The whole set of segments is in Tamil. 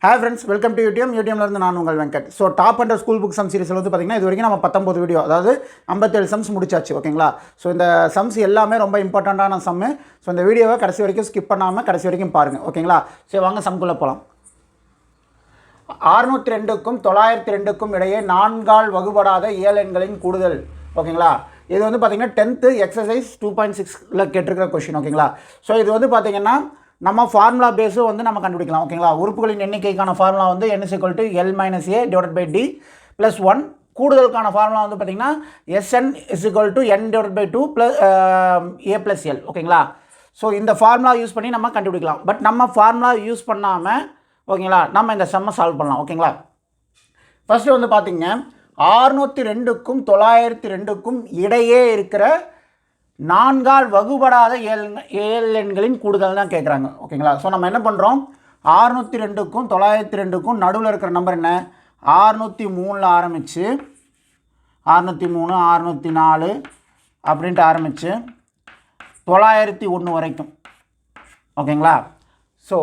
Hi friends, welcome to UTM. UTM இருந்து நான் உங்கள் Venkat. So top and school book some சீரிஸில் வந்து பார்த்திங்கன்னா இது வரைக்கும் நம்ம 19 வீடியோ, அதாவது 57 சம்ஸ் முடிச்சாச்சு. ஓகேங்களா? ஸோ இந்த சம்ஸ் எல்லாமே ரொம்ப இம்பார்ட்டண்ட்டான சம்மு. ஸோ இந்த வீடியோவை கடைசி வரைக்கும் ஸ்கிப் பண்ணாமல் கடைசி வரைக்கும் பாருங்கள். ஓகேங்களா? சரி, வாங்க சம்குள்ளே போகலாம். 602க்கும் 902க்கும் இடையே 4ஆல் வகுபடாத இயலெண்களின் கூடுதல். ஓகேங்களா? இது வந்து பார்த்திங்கன்னா 10th எக்ஸசைஸ் 2.6ல் கேட்டிருக்கிற கொஷின். ஓகேங்களா? ஸோ இது வந்து பார்த்திங்கன்னா நம்ம ஃபார்முலா பேஸும் வந்து நம்ம கண்டுபிடிக்கலாம். ஓகேங்களா? உறுப்புகளின் எண்ணிக்கைக்கான ஃபார்முலா வந்து n = L - A / D + 1. கூடுதலுக்கான formula வந்து பார்த்திங்கன்னா Sn = n / 2 A + L. ஓகேங்களா? ஸோ இந்த ஃபார்முலா யூஸ் பண்ணி நம்ம கண்டுபிடிக்கலாம். பட் நம்ம ஃபார்முலா யூஸ் பண்ணாமல் ஓகேங்களா நம்ம இந்த சம்மை சால்வ் பண்ணலாம். ஓகேங்களா? ஃபஸ்ட்டு வந்து பார்த்திங்க 602க்கும் 902க்கும் இடையே இருக்கிற 4ஆல் வகுபடாத இயலெண்களின் கூடுதல் தான் கேட்குறாங்க. ஓகேங்களா? ஸோ நம்ம என்ன பண்ணுறோம், 602க்கும் 902க்கும் நடுவில் இருக்கிற நம்பர் என்ன, 603ல் ஆரம்பித்து 603 604 அப்படின்ட்டு ஆரம்பித்து 901 வரைக்கும். ஓகேங்களா? ஸோ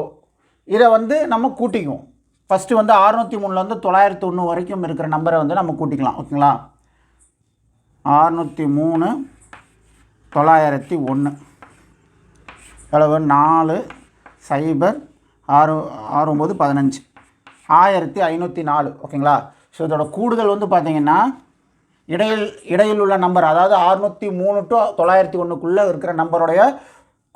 இதை வந்து நம்ம கூட்டிக்குவோம். ஃபஸ்ட்டு வந்து 603ல் வந்து 901 வரைக்கும் இருக்கிற நம்பரை வந்து நம்ம கூட்டிக்கலாம். ஓகேங்களா? 603 901 எவ்வளவு, 4 0 6 6 9 15 1504. ஓகேங்களா? ஸோ இதோட கூடுதல் வந்து பார்த்திங்கன்னா இடையில் உள்ள நம்பர், அதாவது 603 to 901க்குள்ளே இருக்கிற நம்பருடைய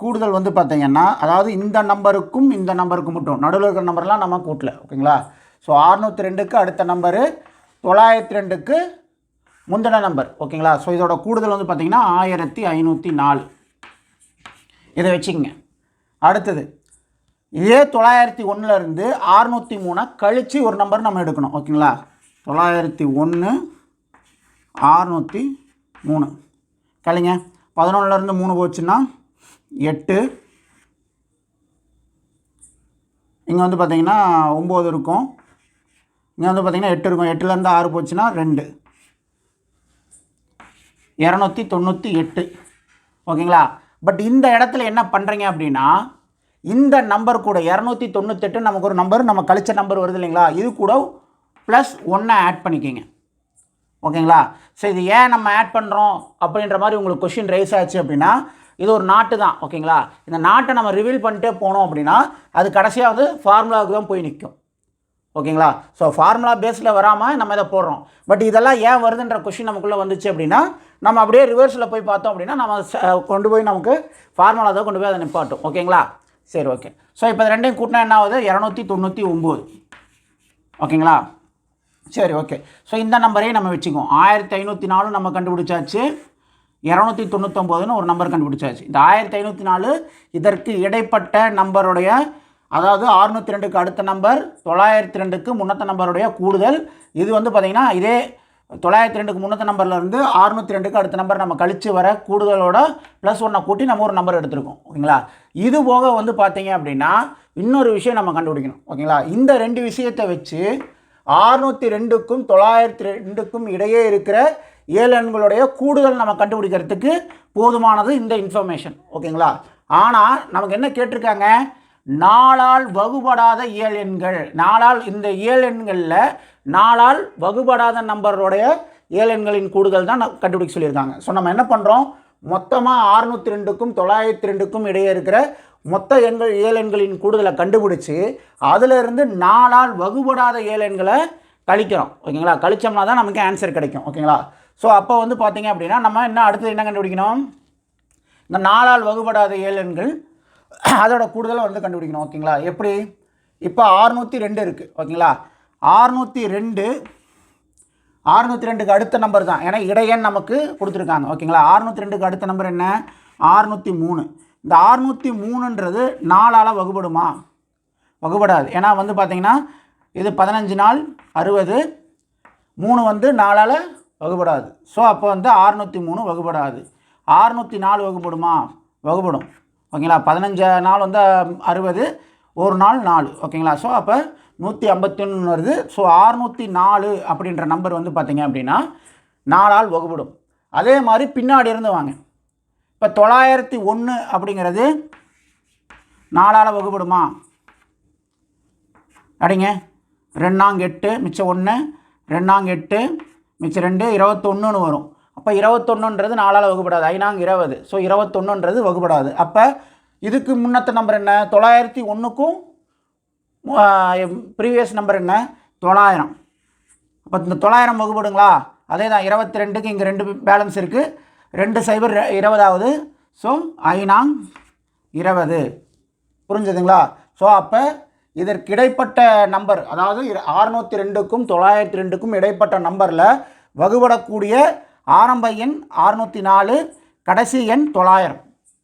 கூடுதல் வந்து பார்த்திங்கன்னா, அதாவது இந்த நம்பருக்கும் இந்த நம்பருக்கும் மட்டும், நடுவில் இருக்கிற நம்பர்லாம் நம்ம கூட்டல. ஓகேங்களா? ஸோ 602க்கு அடுத்த நம்பரு 902க்கு முந்தின நம்பர். ஓகேங்களா? ஸோ இதோட கூடுதல் வந்து பார்த்திங்கன்னா 1504. இதை வச்சுக்கங்க. அடுத்தது இதே 901லேருந்து 603 கழித்து ஒரு நம்பர் நம்ம எடுக்கணும். ஓகேங்களா? 901 603 கழிங்க. 11லேருந்து 3 போச்சுன்னா 8. இங்கே வந்து பார்த்திங்கன்னா 9 இருக்கும். இங்கே வந்து பார்த்திங்கன்னா 8 இருக்கும். 8லேருந்து 6 போச்சுன்னா 2, 298. ஓகேங்களா? பட் இந்த இடத்துல என்ன பண்ணுறீங்க அப்படின்னா, இந்த நம்பர் கூட 298 நமக்கு ஒரு நம்பர், நம்ம கழிச்ச நம்பர் வருது இல்லைங்களா, இது கூட +1 ஆட் பண்ணிக்கிங்க. ஓகேங்களா? ஸோ இது ஏன் நம்ம ஆட் பண்ணுறோம் அப்படின்ற மாதிரி உங்களுக்கு கொஷின் ரைஸ் ஆச்சு அப்படின்னா, இது ஒரு நாட்டு தான். ஓகேங்களா? இந்த நாட்டை நம்ம ரிவீல் பண்ணிட்டே போனோம் அப்படின்னா அது கடைசியாக வந்து ஃபார்முலாவுக்கு தான் போய் நிற்கும். ஓகேங்களா? ஸோ ஃபார்முலா பேஸில் வராமல் நம்ம இதை போடுறோம். பட் இதெல்லாம் ஏன் வருதுன்ற கொஷின் நமக்குள்ளே வந்துச்சு அப்படின்னா, நம்ம அப்படியே ரிவர்ஸில் போய் பார்த்தோம் அப்படின்னா நம்ம கொண்டு போய் நமக்கு ஃபார்முலா தான் கொண்டு போய் அதை நிப்பாட்டும். ஓகேங்களா? சரி, ஓகே. ஸோ இப்போ இது ரெண்டையும் கூட்டினா என்ன ஆகுது, 299. ஓகேங்களா? சரி, ஓகே. ஸோ இந்த நம்பரையும் நம்ம வச்சுக்குவோம். 1504 நம்ம கண்டுபிடிச்சாச்சு, 299ன்னு ஒரு நம்பர் கண்டுபிடிச்சாச்சு. இந்த 1504 இதற்கு இடைப்பட்ட நம்பருடைய, அதாவது 602க்கு அடுத்த நம்பர் 902க்கு முன்னத்த நம்பருடைய கூடுதல். இது வந்து பார்த்திங்கன்னா இதே 902க்கு முன்னத்த நம்பர்லேருந்து 602க்கு அடுத்த நம்பர் நம்ம கழித்து வர கூடுதலோட +1 கூட்டி நம்ம ஒரு நம்பர் எடுத்துருக்கோம். ஓகேங்களா? இது போக வந்து பார்த்திங்க அப்படின்னா இன்னொரு விஷயம் நம்ம கண்டுபிடிக்கணும். ஓகேங்களா? இந்த 2 விஷயத்தை வச்சு 602க்கும் 902க்கும் இடையே இருக்கிற இயலெண்களுடைய கூடுதல் நம்ம கண்டுபிடிக்கிறதுக்கு போதுமானது இந்த இன்ஃபர்மேஷன். ஓகேங்களா? ஆனால் நமக்கு என்ன கேட்டிருக்காங்க, 4ஆல் வகுபடாத இயலெண்கள். 4ஆல், இந்த இயலெண்களில் 4ஆல் வகுபடாத நம்பருடைய இயலெண்களின் கூடுதல் தான் கண்டுபிடிக்க சொல்லியிருக்காங்க. ஸோ நம்ம என்ன பண்ணுறோம், மொத்தமாக 602க்கும் 902க்கும் இடையே இருக்கிற மொத்த இயலெண்களின் கூடுதலை கண்டுபிடிச்சி அதிலிருந்து 4ஆல் வகுபடாத இயலெண்களை கழிக்கிறோம். ஓகேங்களா? கழிச்சோம்னா தான் நமக்கு ஆன்சர் கிடைக்கும். ஓகேங்களா? ஸோ அப்போ வந்து பார்த்திங்க அப்படின்னா நம்ம அடுத்தது என்ன கண்டுபிடிக்கணும், இந்த 4ஆல் வகுபடாத இயலெண்கள் அதோட கூடுதலை வந்து கண்டுபிடிக்கணும். ஓகேங்களா? எப்படி, இப்போ 602 இருக்குது. ஓகேங்களா? 602க்கு அடுத்த நம்பர் தான், ஏன்னா இடையன் நமக்கு கொடுத்துருக்காங்க. ஓகேங்களா? 602க்கு அடுத்த நம்பர் என்ன, 603. இந்த 603ன்றது 4ஆல் வகுபடுமா, வகுபடாது. ஏன்னா வந்து பார்த்திங்கன்னா இது 15 நாள் 60, 3 வந்து 4ஆல் வகுபடாது. ஸோ அப்போ வந்து 603 வகுபடாது. 604 வகுபடுமா, வகுபடும். ஓகேங்களா? 15 நாள் வந்து 60, ஒரு நாள் 4. ஓகேங்களா? ஸோ அப்போ 151 வருது. ஸோ 604 அப்படின்ற நம்பர் வந்து பார்த்திங்க அப்படின்னா 4ஆல் வகுபடும். அதே மாதிரி பின்னாடி இருந்து வாங்க. இப்போ 901 அப்படிங்கிறது 4ஆல் வகுபடுமா, அடிங்க 2 8 மிச்சம் 1 2 8 மிச்சம் 2 21ன்னு வரும். அப்போ 21ன்றது 4ஆல் வகுப்படாது. 5 20. ஸோ 21ன்றது வகுப்படாது. அப்போ இதுக்கு முன்னத்த நம்பர் என்ன? 901க்கும் ப்ரீவியஸ் நம்பர் என்ன? 900. அப்போ இந்த 900 வகுப்படுங்களா? அதே தான் 22க்கு இங்கே 2 பேலன்ஸ் இருக்குது. 2 0 20ஆவது. ஸோ 5 20. புரிஞ்சுதுங்களா? ஸோ அப்போ இதற்கு இடைப்பட்ட நம்பர், அதாவது 602க்கும் 902க்கும் இடைப்பட்ட நம்பரில் வகுபடக்கூடிய ஆரம்ப எண் 604, கடைசி எண் 900.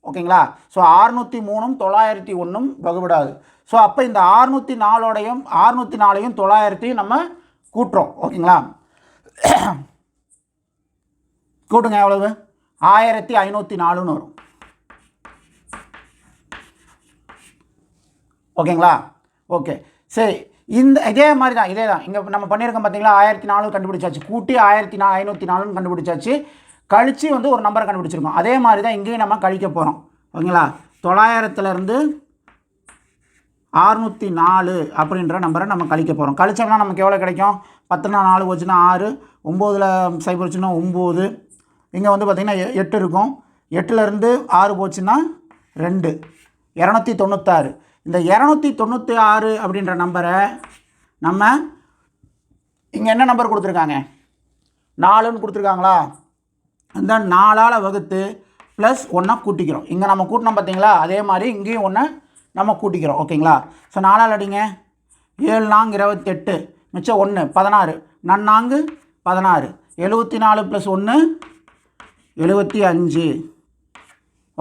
ஓகேங்களா? ஸோ 603ம் 901ம் வகுபடாது. ஸோ அப்போ இந்த 604யும் 900யும் நம்ம கூட்டுறோம். ஓகேங்களா? கூட்டுங்க. எவ்வளவு? 1504ன்னு வரும். ஓகேங்களா? ஓகே, சரி. இதே மாதிரி தான், இதே தான் இங்கே நம்ம பண்ணியிருக்கோம். பார்த்தீங்களா? 1004 கண்டுபிடிச்சாச்சு. கூட்டி 1504ன்னு கண்டுபிடிச்சாச்சு. கழித்து வந்து ஒரு நம்பரை கண்டுபிடிச்சிருக்கோம். அதே மாதிரி தான் இங்கேயும் நம்ம கழிக்க போகிறோம். ஓகேங்களா? 900லேருந்து 604 அப்படின்ற நம்பரை நம்ம கழிக்க போகிறோம். கழிச்சோம்னா நமக்கு எவ்வளோ கிடைக்கும்? 10 4 போச்சுன்னா 6, 9ல் 0 போச்சுன்னா 9. இங்கே வந்து பார்த்திங்கன்னா 8 இருக்கும். 8லேருந்து 6 போச்சுன்னா 2, 296. இந்த 296 அப்படின்ற நம்பரை நம்ம இங்கே என்ன நம்பர் கொடுத்துருக்காங்க? 4ன்னு கொடுத்துருக்காங்களா? அந்த 4ஆல் வகுத்து ப்ளஸ் 1 கூட்டிக்கிறோம். இங்கே நம்ம கூட்டினோம் பார்த்தீங்களா? அதே மாதிரி இங்கேயும் 1 நம்ம கூட்டிக்கிறோம். ஓகேங்களா? ஸோ 4ஆல் அடிங்க. 7 4 28 மிச்சம் 1 16 4 16. 74 + 1 75.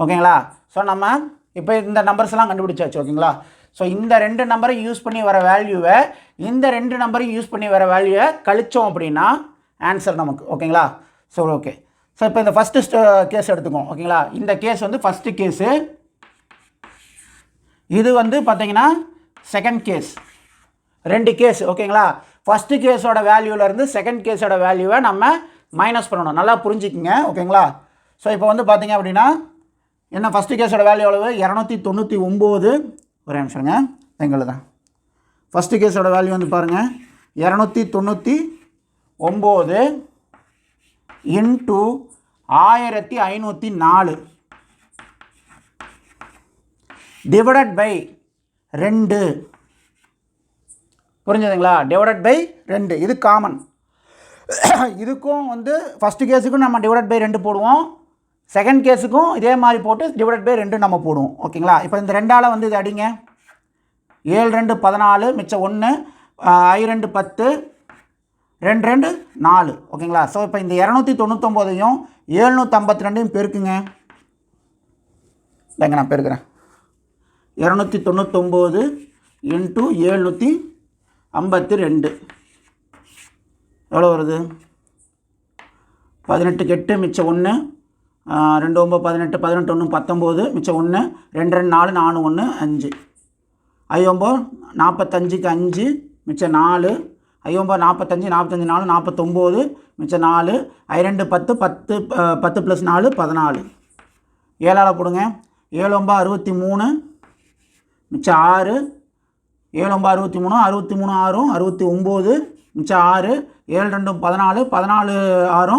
ஓகேங்களா? ஸோ நம்ம இப்போ இந்த நம்பர்ஸ்லாம் கண்டுபிடிச்சாச்சு. ஓகேங்களா? ஸோ இந்த 2 நம்பரை யூஸ் பண்ணி வர வேல்யூவை இந்த 2 நம்பரையும் யூஸ் பண்ணி வர வேல்யூவை கழித்தோம் அப்படின்னா ஆன்சர் நமக்கு. ஓகேங்களா? So okay. ஸோ இப்போ இந்த ஃபஸ்ட்டு கேஸ் எடுத்துக்கோம். ஓகேங்களா? இந்த கேஸ் வந்து ஃபஸ்ட்டு கேஸு. இது வந்து பார்த்தீங்கன்னா செகண்ட் கேஸ். 2 கேஸ். ஓகேங்களா? ஃபஸ்ட்டு கேஸோட வேல்யூவிலேருந்து செகண்ட் கேஸோட வேல்யூவை நம்ம மைனஸ் பண்ணணும். நல்லா புரிஞ்சுக்குங்க. ஓகேங்களா? ஸோ இப்போ வந்து பார்த்தீங்க அப்படின்னா என்ன, ஃபஸ்ட்டு கேஸோட வேல்யூ எவ்வளவு? 299. ஒரே நிமிஷங்க, எங்களுக்கு தான் ஃபஸ்ட்டு கேஸோட வேல்யூ வந்து பாருங்கள், 299 இன்ட்டு 1504 டிவைடட் பை 2. புரிஞ்சதுங்களா? Divided by 2. இது காமன். இதுக்கும் வந்து ஃபஸ்ட்டு கேஸுக்கும் நம்ம டிவைடட் பை 2 போடுவோம். செகண்ட் கேஸுக்கும் இதே மாதிரி போட்டு டிவைடட் பை 2 நம்ம போடுவோம். ஓகேங்களா? இப்போ இந்த 2ஆல் வந்து இது அடிங்க. 7 2 14 மிச்சம் 1, I 2 10, 2 2 4. ஓகேங்களா? ஸோ இப்போ இந்த 299ஐயும் 752ஐயும் பெருக்குங்க. இல்லைங்க, நான் பெருக்கிறேன். 299 இன்ட்டு 752 எவ்வளோ வருது? 18 8 மிச்சம் 1, 2 9 18 18 1 19 மிச்சம் 1, 2 2 4 4 1 5. I 9 45க்கு 5 மிச்சம் 4. I 9 45 45 4 49 மிச்சம் 4. I 2 10 10 10 + 4 14. 7ஆல் போடுங்க. 7 9 63 மிச்சம் 6. 7 9 63 63 6 69 மிச்சம் 6. 7 2 14 14 6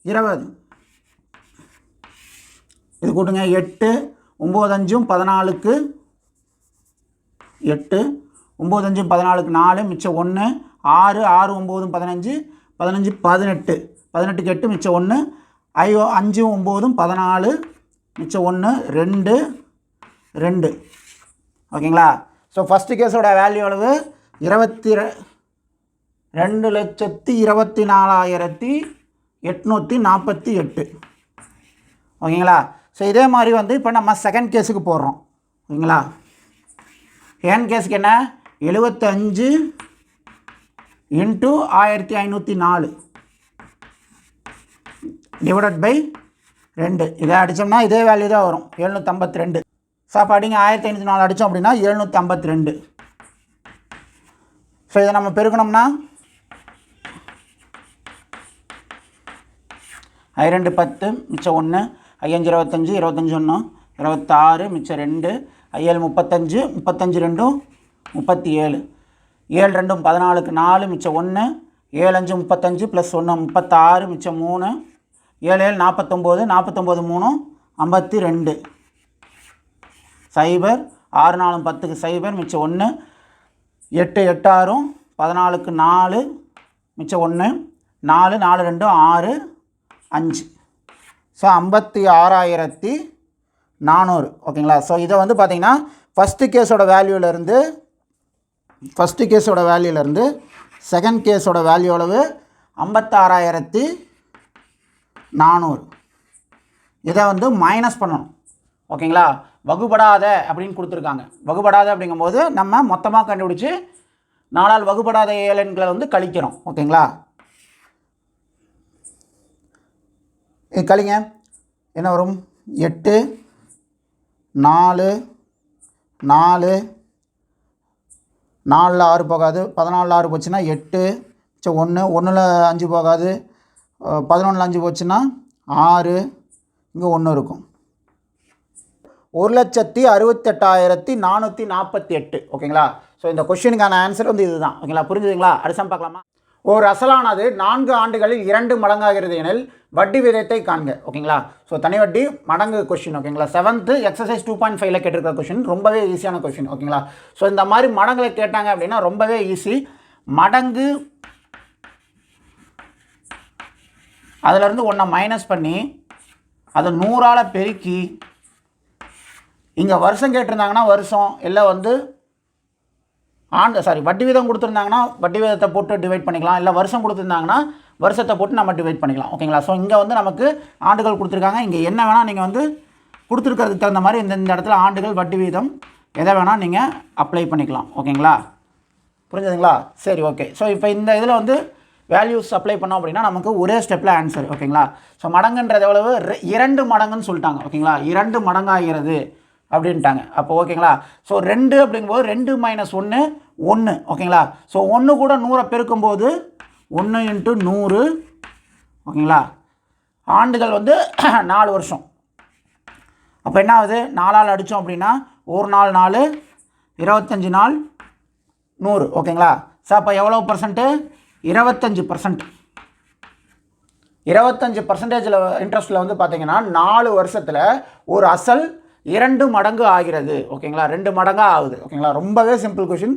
20. இது கூட்டுங்க. 8 9 5 14க்கு 8 9 5 14க்கு 4 மிச்சம் 1. 6 6 9 15 15 18 18க்கு 8 மிச்சம் 1. 5 9 14 மிச்சம் 1 2 2. ஓகேங்களா? ஸோ ஃபஸ்ட்டு கேஸோட வேல்யூ எவ்வளவு? 22,24,848. ஓகேங்களா? ஸோ இதே மாதிரி வந்து இப்போ நம்ம செகண்ட் கேஸுக்கு போடுறோம். ஓகேங்களா? செகண்ட் கேஸுக்கு என்ன? 75 இன்ட்டு 1504 டிவைடட் பை 2. இதை அடித்தோம்னா இதே வேல்யூ தான் வரும், 752. ஸோ அப்போ அடிங்க. 1504 அடித்தோம் அப்படின்னா 752. ஸோ இதை நம்ம பெருக்கணும்னா I 2 10 மிச்சம் 1, I 5 25 25 1 26 மிச்சம் 2, I 7 35 35 2 37, 7 2 14க்கு 4 மிச்சம் 1, 7 5 35 ப்ளஸ் 1 36 மிச்சம் 3, 7 7 49, 49 3 52, 0 6 4 10க்கு 0 மிச்சம் 1, 8 8 6 14க்கு 4 மிச்சம் 1, 4 4 2 6 5. ஸோ 56,400. ஓகேங்களா. ஸோ இதை வந்து பார்த்திங்கன்னா ஃபஸ்ட்டு கேஸோட வேல்யூலேருந்து செகண்ட் கேஸோட வேல்யூ அளவு 56,400. இதை வந்து மைனஸ் பண்ணணும். ஓகேங்களா. வகுபடாத அப்படின்னு கொடுத்துருக்காங்க. வகுபடாத அப்படிங்கும்போது நம்ம மொத்தமாக கண்டுபிடிச்சி 4ஆல் வகுபடாத ஏழெண்களை வந்து கழிக்கிறோம். ஓகேங்களா. கழிங்க, என்ன வரும்? 8 4 4 4ல் 6 போகாது, 14ல் 6 போச்சுன்னா 8 மிச்சம் 1, 1ல் 5 போகாது, 11ல் 5 போச்சுன்னா 6, இங்கே 1 இருக்கும். 1,68,448. ஓகேங்களா. ஸோ இந்த கொஸ்டினுக்கான ஆன்சர் வந்து இதுதான். ஓகேங்களா. புரிஞ்சுதுங்களா? அடுத்த பார்க்கலாமா? ஒரு அசலானது 4 ஆண்டுகளில் 2 மடங்காகிறது எனில் வட்டி விகிதத்தை காண்க. ஓகேங்களா. ஸோ தனி வட்டி மடங்கு கொஸ்டின். ஓகேங்களா. 7th எக்ஸசைஸ் 2.5ல் கேட்டிருக்கிற கொஸ்டின் ரொம்பவே ஈஸியான கொஸ்டின். ஓகேங்களா. ஸோ இந்த மாதிரி மடங்களை கேட்டாங்க அப்படின்னா ரொம்பவே ஈஸி. மடங்கு அதிலிருந்து 1 மைனஸ் பண்ணி அதை 100ஆல் பெருக்கி இங்கே வருஷம் கேட்டிருந்தாங்கன்னா வருஷம், இல்லை வந்து வட்டி வீதம் கொடுத்துருந்தாங்கன்னா வட்டி வீதத்தை போட்டு டிவைட் பண்ணிக்கலாம், இல்லை வருஷம் கொடுத்துருந்தாங்கன்னா வருஷத்தை போட்டு நம்ம டிவைட் பண்ணிக்கலாம். ஓகேங்களா. ஸோ இங்கே வந்து நமக்கு ஆண்டுகள் கொடுத்துருக்காங்க. இங்கே என்ன வேணால் நீங்கள் வந்து கொடுத்துருக்கிறதுக்கு தகுந்த மாதிரி இந்த இடத்துல ஆண்டுகள் வட்டி வீதம் எதை வேணால் நீங்கள் அப்ளை பண்ணிக்கலாம். ஓகேங்களா. புரிஞ்சுதுங்களா? சரி, ஓகே. ஸோ இப்போ இந்த இதில் வந்து வேல்யூஸ் அப்ளை பண்ணோம் அப்படின்னா நமக்கு ஒரே ஸ்டெப்பில் ஆன்சர். ஓகேங்களா. ஸோ மடங்குன்றது எவ்வளவு? 2 மடங்குன்னு சொல்லிட்டாங்க. ஓகேங்களா. 2 மடங்காகிறது அப்படின்ட்டாங்க. அப்போ ஓகேங்களா. ஸோ 2 அப்படிங்கும்போது 2 - 1 1. ஓகேங்களா. ஸோ 1 கூட 100 பெருக்கும்போது 1 × 100. ஓகேங்களா. ஆண்டுகள் வந்து 4 வருஷம். அப்போ என்ன ஆகுது? 4ஆல் அடித்தோம் அப்படின்னா 1 நாள் 4, 25 நாள் 100. ஓகேங்களா. ஸோ அப்போ எவ்வளோ பர்சன்ட்டு? 25%. 25% இன்ட்ரெஸ்ட்டில் வந்து பார்த்திங்கன்னா 4 வருஷத்தில் ஒரு அசல் 2 மடங்கு ஆகிறது. ஓகேங்களா. 2 மடங்காக ஆகுது. ஓகேங்களா. ரொம்பவே சிம்பிள் கொஷின்.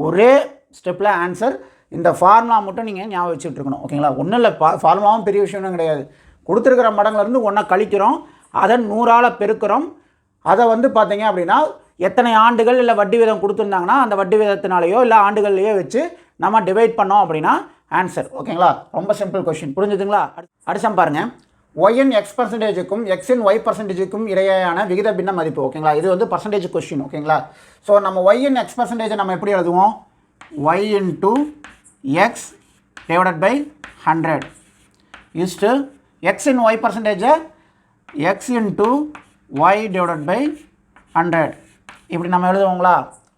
ஒரே ஸ்டெப்பில் ஆன்சர். இந்த ஃபார்முலா மட்டும் நீங்கள் ஞாபகம் வச்சுட்டு இருக்கணும். ஓகேங்களா. ஒன்றும் இல்லை, ஃபார்முலாவும் பெரிய விஷயமும் கிடையாது. கொடுத்துருக்கிற மடங்குலேருந்து 1 கழிக்கிறோம், அதை 100ஆல் பெருக்கிறோம். அதை வந்து பார்த்தீங்க அப்படின்னா எத்தனை ஆண்டுகள் இல்லை வட்டி வீதம் கொடுத்துருந்தாங்கன்னா அந்த வட்டி வீதத்தினாலேயோ இல்லை ஆண்டுகள்லையோ வச்சு நம்ம டிவைட் பண்ணோம் அப்படின்னா ஆன்சர். ஓகேங்களா. ரொம்ப சிம்பிள் கொஷின். புரிஞ்சுதுங்களா? அடுத்த பாருங்கள். ஒய்யின் X%க்கும் எக்ஸின் Y%க்கும் இடையேயான விகித பின்ன மதிப்பு. ஓகேங்களா. இது வந்து பர்சன்டேஜ் கொஸ்டின். ஓகேங்களா. ஸோ நம்ம ஒய்யின் X% நம்ம எப்படி எழுதுவோம்? Y × X / 100 இஸ்டு எக்ஸின் Y%, X × Y / 100 இப்படி நம்ம எழுதுவோங்களா?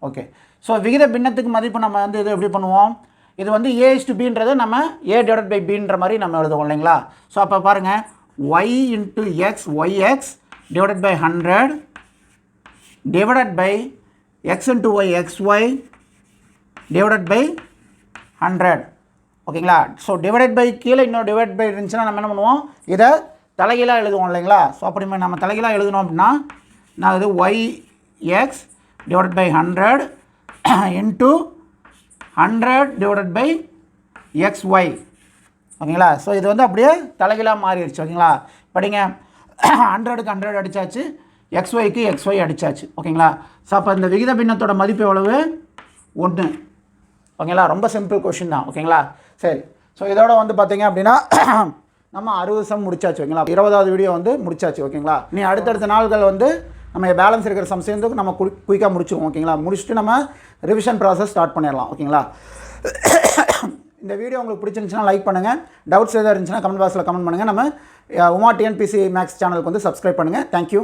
ஓகே. ஸோ விகித பின்னத்துக்கு மதிப்பு நம்ம வந்து இது எப்படி பண்ணுவோம்? இது வந்து A/Bன்றதை நம்ம A/B மாதிரி நம்ம எழுதுவோம் இல்லைங்களா. ஸோ அப்போ பாருங்கள், Y × X YX / 100 divided by X × Y XY divided by 100. ஓகேங்களா. ஸோ டிவைடட் பை கீழே இன்னொரு டிவைட் பை இருந்துச்சுன்னா நம்ம என்ன பண்ணுவோம்? இதை தலைகீழாக எழுதுவோம் இல்லைங்களா. ஸோ அப்படி நம்ம தலைகீழாக எழுதணும் அப்படின்னா நான் இது YX divided by 100 into 100 divided by XY. ஓகேங்களா. ஸோ இது வந்து அப்படியே தலைகீழாக மாறிடுச்சு. ஓகேங்களா. படிங்க. 100க்கு 100 அடித்தாச்சு, XYக்கு XY அடித்தாச்சு. ஓகேங்களா. ஸோ அப்போ இந்த விகித பின்னத்தோட மதிப்பு எவ்வளவு? 1. ஓகேங்களா. ரொம்ப சிம்பிள் கொஷின் தான். ஓகேங்களா. சரி. ஸோ இதோட வந்து பார்த்தீங்க அப்படின்னா நம்ம 60 சம் முடிச்சாச்சு. ஓகேங்களா. 20வது வீடியோ வந்து முடிச்சாச்சு. ஓகேங்களா. நீ அடுத்தடுத்த நாள்கள் வந்து நம்ம பேலன்ஸ் இருக்கிற சம் சேர்ந்து நம்ம குயிக்காக முடிச்சிடுவோம். ஓகேங்களா. முடிச்சுட்டு நம்ம ரிவிஷன் ப்ராசஸ் ஸ்டார்ட் பண்ணிடலாம். ஓகேங்களா. இந்த வீடியோ உங்களுக்கு பிடிச்சிருந்துச்சுன்னா லைக் பண்ணுங்கள். டவுட்ஸ் எதாவது இருந்துச்சுன்னா கமெண்ட் பாக்ஸில் கமெண்ட் பண்ணுங்கள். நம்ம உமா TNPSC மேக்ஸ் சேனலுக்கு வந்து சப்ஸ்கிரைப் பண்ணுங்கள். தேங்க்யூ.